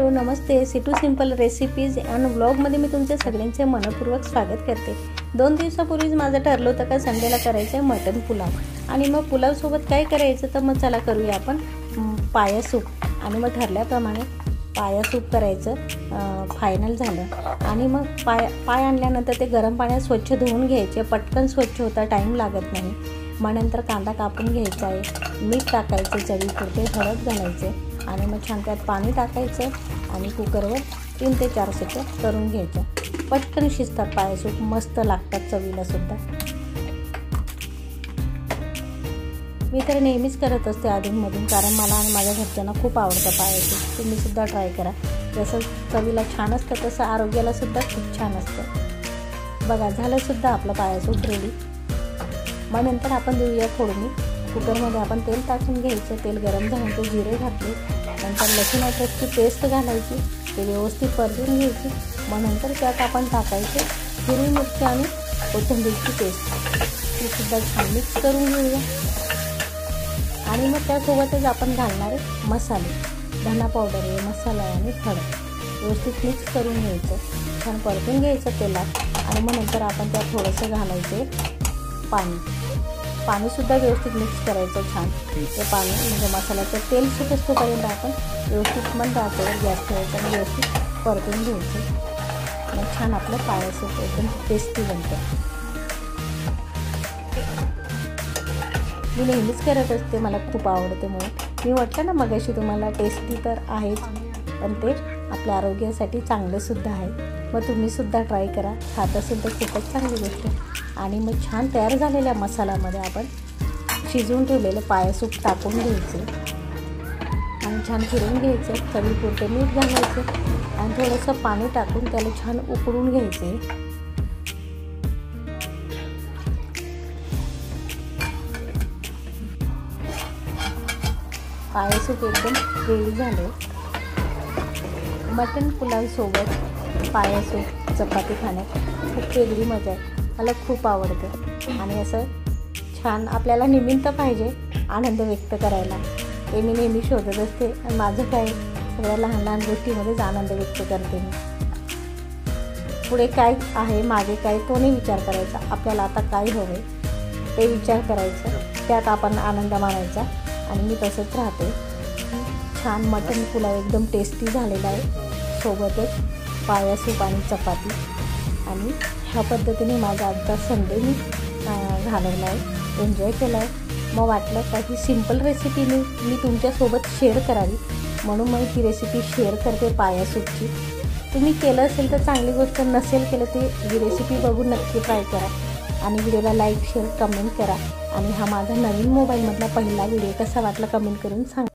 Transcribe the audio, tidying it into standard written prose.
Hello नमस्ते Situ simple recipes and व्लॉगमध्ये मी तुमचे सगळ्यांचे मनपूर्वक स्वागत करते। 2 दिवसापूर्वीच माझं ठरलं होतं का संडेला करायचं आहे मटन पुलाव आणि मग पुलावसोबत काय करायचं तर मग चला करूया आपण पाया सूप। आणि मग ठरल्याप्रमाणे पाया सूप करायचं फायनल झालं। आणि मग पाय आणल्यानंतर ते गरम पाण्यात स्वच्छ धुवून घ्यायचे, पटकन स्वच्छ होता, टाईम लागत नाही। मग नंतर कांदा कापून घ्यायचा आहे, मीठ टाकायचं, चवीपुरते हळद घालायचे आणि मग छान त्यात पाणी टाकायचं आणि कुकरवर 3 ते 4 शिट्ट्या करून घ्यायच्या। पटकन शिजतात पाया सूप, मस्त लागतात चवीला सुद्धा। मी तर नेहमीच करत असते अधूनमधून, कारण मला आणि माझ्या घरच्यांना खूप आवडतं पाया सूप। तुम्ही सुद्धा ट्राय करा, जसं चवीला छान असतं तसं आरोग्याला सुद्धा खूप छान असतं। बघा झालं सुद्धा आपलं पाया सूप रेडी। मग नंतर आपण देऊया फोडणी। कुकरमध्ये आपण तेल टाकून घ्यायचं, तेल गरम झाल्यानंतर जिरे घातले, नंतर लसूण अद्रकची पेस्ट घालायची, ते व्यवस्थित परतून घ्यायची। मग नंतर त्यात आपण टाकायचे हिरवी मिरची आणि कोथिंबीरची पेस्ट, ती सुद्धा छान मिक्स करून घेऊया। आणि मग त्यासोबतच आपण घालणारे मसाले, धना पावडर आहे, मसाला आहे आणि हळद व्यवस्थित मिक्स करून घ्यायचं, छान परतून घ्यायचं तेलात। आणि मग नंतर आपण त्यात थोडंसं घालायचे पाणीसुद्धा व्यवस्थित मिक्स करायचं छान। ते पाणी म्हणजे मसाल्याचं तेल सुटेपर्यंत आपण व्यवस्थित मंद आचेवर गॅस ठेवायचा आणि व्यवस्थित परतून घ्यायचं। मग छान आपलं पाया सूप एकदम टेस्टी बनतं। मी नेहमीच करत असते, मला खूप आवडते म्हणून। मी वाटतं ना मगाशी तुम्हाला टेस्टी तर आहेच, पण ते आपल्या आरोग्यासाठी चांगलंसुद्धा आहे। मग तुम्हीसुद्धा ट्राय करा, खात असेल तर खूपच चांगली गोष्ट। आणि मग छान तयार झालेल्या मसाल्यामध्ये आपण शिजवून ठेवलेलं पाया सूप टाकून घ्यायचं आणि छान फिरवून घ्यायचं, चवीपुरते मीठ घालायचं आणि थोडंसं पाणी टाकून त्याला छान उकळून घ्यायचे। पाया सूप एकदम रेडी झाले। मटन पुलाव सोबत पाया सूप चपाती खाण्यात खूप वेगळी मजा आहे, मला खूप आवडतं। आणि असं छान आपल्याला निमित्त पाहिजे आनंद व्यक्त करायला, ते मी नेहमी शोधत असते। आणि माझं काय सगळ्या लहान लहान गोष्टीमध्येच आनंद व्यक्त करते मी। पुढे काय आहे, मागे काय, तो नाही विचार करायचा, आपल्याला आता काय हवं आहे ते विचार करायचं, त्यात आपण आनंद मानायचा। आणि मी तसंच राहते। छान मटन पुलाव एकदम टेस्टी झालेला आहे, सोबतच पाया सूप आणि चपाती। आणि ह्या पद्धतीने माझा आजचा संडे मी घालवला आहे, एन्जॉय केला आहे। मग वाटलं का ही सिंपल रेसिपी मी तुमच्यासोबत शेअर करावी, म्हणून मग ही रेसिपी शेअर करते पाया सूपची। तुम्ही केलं असेल तर चांगली गोष्ट, नसेल केलं ते ही रेसिपी बघून नक्की ट्राय करा। आणि व्हिडिओला लाईक शेअर कमेंट करा। आणि हा माझा नवीन मोबाईलमधला पहिला व्हिडिओ कसा वाटला कमेंट करून सांगा।